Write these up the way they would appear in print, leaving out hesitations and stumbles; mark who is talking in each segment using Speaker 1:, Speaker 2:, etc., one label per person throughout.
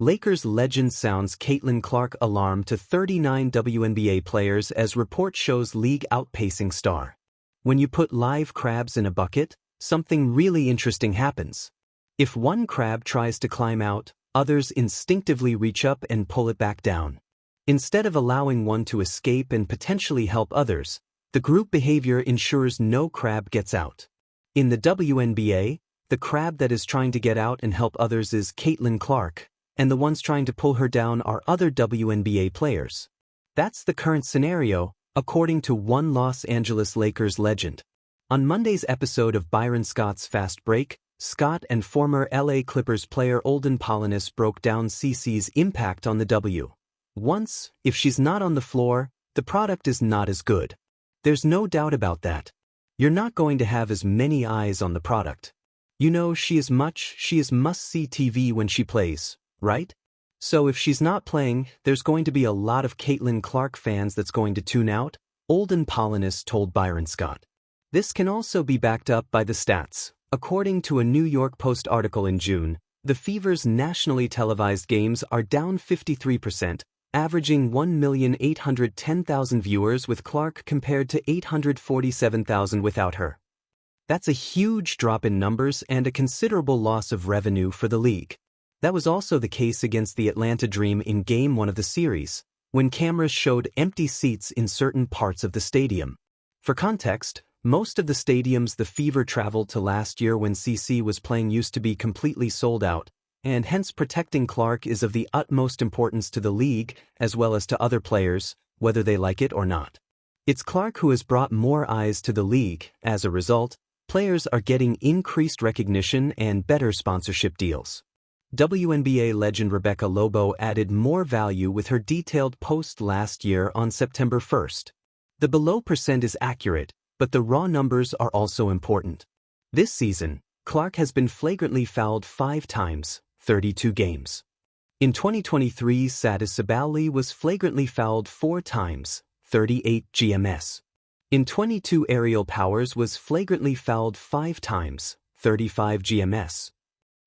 Speaker 1: Lakers legend sounds Caitlin Clark alarm to 39 WNBA players as report shows league outpacing star. When you put live crabs in a bucket, something really interesting happens. If one crab tries to climb out, others instinctively reach up and pull it back down. Instead of allowing one to escape and potentially help others, the group behavior ensures no crab gets out. In the WNBA, the crab that is trying to get out and help others is Caitlin Clark, and the ones trying to pull her down are other WNBA players. That's the current scenario, according to one Los Angeles Lakers legend. On Monday's episode of Byron Scott's Fast Break, Scott and former LA Clippers player Olden Polinis broke down CeCe's impact on the W. Once, if she's not on the floor, the product is not as good. There's no doubt about that. You're not going to have as many eyes on the product. You know she is must-see TV when she plays, right? So if she's not playing, there's going to be a lot of Caitlin Clark fans that's going to tune out, Olden Polinis told Byron Scott. This can also be backed up by the stats. According to a New York Post article in June, the Fever's nationally televised games are down 53%, averaging 1,810,000 viewers with Clark compared to 847,000 without her. That's a huge drop in numbers and a considerable loss of revenue for the league. That was also the case against the Atlanta Dream in Game 1 of the series, when cameras showed empty seats in certain parts of the stadium. For context, most of the stadiums the Fever traveled to last year when CeCe was playing used to be completely sold out, and hence protecting Clark is of the utmost importance to the league as well as to other players, whether they like it or not. It's Clark who has brought more eyes to the league. As a result, players are getting increased recognition and better sponsorship deals. WNBA legend Rebecca Lobo added more value with her detailed post last year on September 1st. The below percent is accurate, but the raw numbers are also important. This season, Clark has been flagrantly fouled 5 times, 32 games. In 2023, Sadis Sabali was flagrantly fouled 4 times, 38 GMS. In 22, Ariel Powers was flagrantly fouled 5 times, 35 GMS.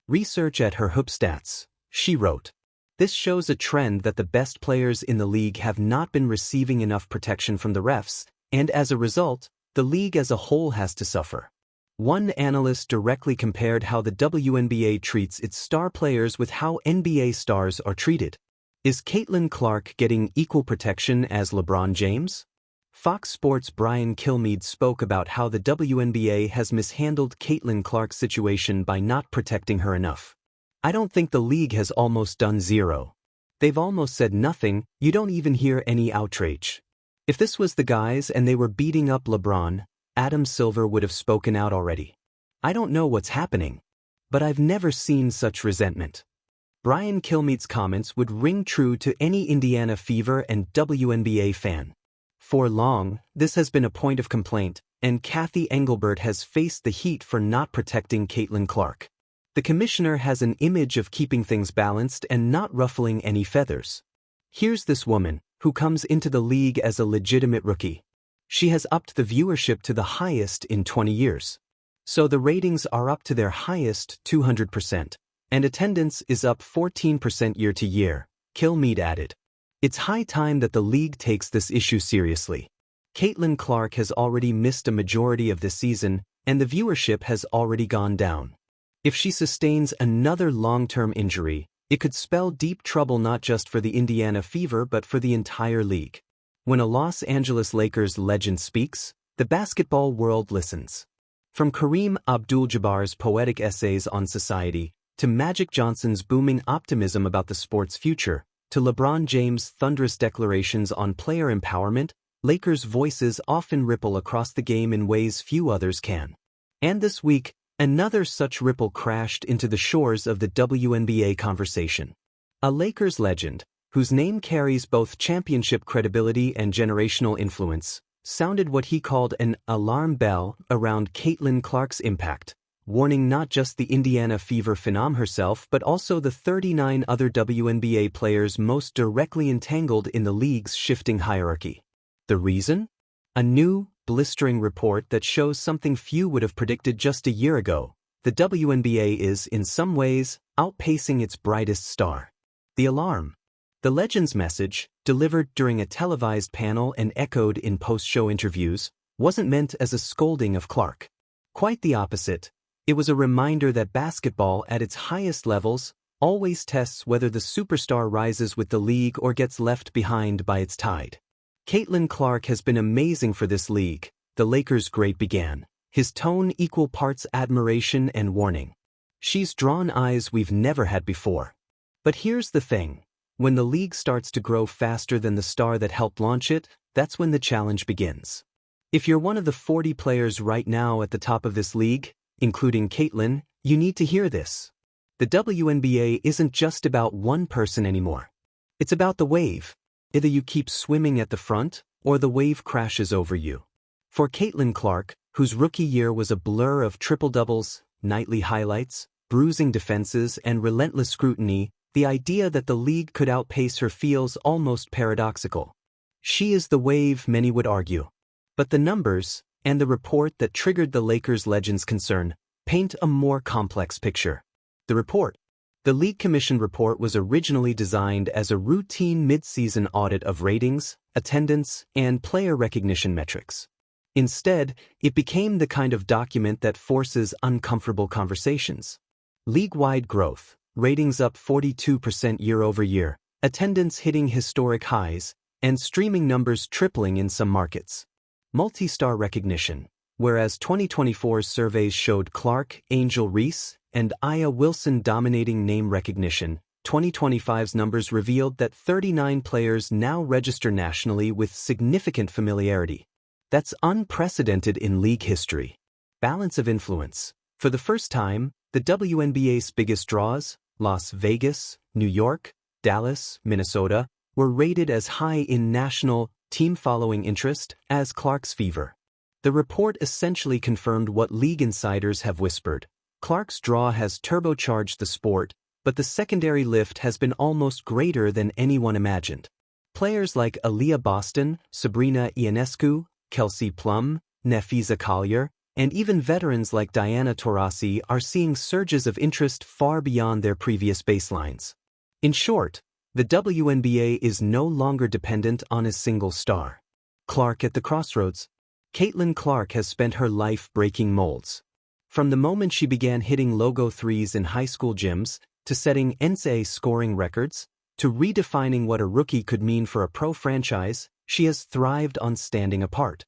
Speaker 1: Research at her Hoop Stats, she wrote. This shows a trend that the best players in the league have not been receiving enough protection from the refs, and as a result, the league as a whole has to suffer. One analyst directly compared how the WNBA treats its star players with how NBA stars are treated. Is Caitlin Clark getting equal protection as LeBron James? Fox Sports' Brian Kilmeade spoke about how the WNBA has mishandled Caitlin Clark's situation by not protecting her enough. I don't think the league has almost done zero. They've almost said nothing. You don't even hear any outrage. If this was the guys and they were beating up LeBron, Adam Silver would have spoken out already. I don't know what's happening, but I've never seen such resentment. Brian Kilmeade's comments would ring true to any Indiana Fever and WNBA fan. For long, this has been a point of complaint, and Kathy Engelbert has faced the heat for not protecting Caitlin Clark. The commissioner has an image of keeping things balanced and not ruffling any feathers. Here's this woman, who comes into the league as a legitimate rookie. She has upped the viewership to the highest in 20 years. So the ratings are up to their highest 200%, and attendance is up 14% year to year, Kilmeade added. It's high time that the league takes this issue seriously. Caitlin Clark has already missed a majority of the season, and the viewership has already gone down. If she sustains another long-term injury, it could spell deep trouble not just for the Indiana Fever but for the entire league. When a Los Angeles Lakers legend speaks, the basketball world listens. From Kareem Abdul-Jabbar's poetic essays on society, to Magic Johnson's booming optimism about the sport's future, to LeBron James' thunderous declarations on player empowerment, Lakers' voices often ripple across the game in ways few others can. And this week, another such ripple crashed into the shores of the WNBA conversation. A Lakers legend, whose name carries both championship credibility and generational influence, sounded what he called an alarm bell around Caitlin Clark's impact, warning not just the Indiana Fever phenom herself but also the 39 other WNBA players most directly entangled in the league's shifting hierarchy. The reason? A new, blistering report that shows something few would have predicted just a year ago. The WNBA is, in some ways, outpacing its brightest star. The alarm. The legend's message, delivered during a televised panel and echoed in post-show interviews, wasn't meant as a scolding of Clark. Quite the opposite. It was a reminder that basketball at its highest levels always tests whether the superstar rises with the league or gets left behind by its tide. Caitlin Clark has been amazing for this league, the Lakers' great began, his tone equal parts admiration and warning. She's drawn eyes we've never had before. But here's the thing. When the league starts to grow faster than the star that helped launch it, that's when the challenge begins. If you're one of the 40 players right now at the top of this league, including Caitlin, you need to hear this. The WNBA isn't just about one person anymore. It's about the wave. Either you keep swimming at the front, or the wave crashes over you. For Caitlin Clark, whose rookie year was a blur of triple-doubles, nightly highlights, bruising defenses, and relentless scrutiny, the idea that the league could outpace her feels almost paradoxical. She is the wave, many would argue. But the numbers, and the report that triggered the Lakers' legend's concern, paint a more complex picture. The report. The League Commission report was originally designed as a routine mid-season audit of ratings, attendance, and player recognition metrics. Instead, it became the kind of document that forces uncomfortable conversations. League-wide growth, ratings up 42% year-over-year, attendance hitting historic highs, and streaming numbers tripling in some markets. Multi-star recognition. Whereas 2024's surveys showed Clark, Angel Reese, and Aya Wilson dominating name recognition, 2025's numbers revealed that 39 players now register nationally with significant familiarity. That's unprecedented in league history. Balance of influence. For the first time, the WNBA's biggest draws, Las Vegas, New York, Dallas, Minnesota, were rated as high in national team following interest as Clark's fever. The report essentially confirmed what league insiders have whispered. Clark's draw has turbocharged the sport, but the secondary lift has been almost greater than anyone imagined. Players like Aaliyah Boston, Sabrina Ionescu, Kelsey Plum, Nafisa Collier, and even veterans like Diana Taurasi are seeing surges of interest far beyond their previous baselines. In short, the WNBA is no longer dependent on a single star. Clark at the crossroads. Caitlin Clark has spent her life breaking molds. From the moment she began hitting logo threes in high school gyms, to setting NCAA scoring records, to redefining what a rookie could mean for a pro franchise, she has thrived on standing apart.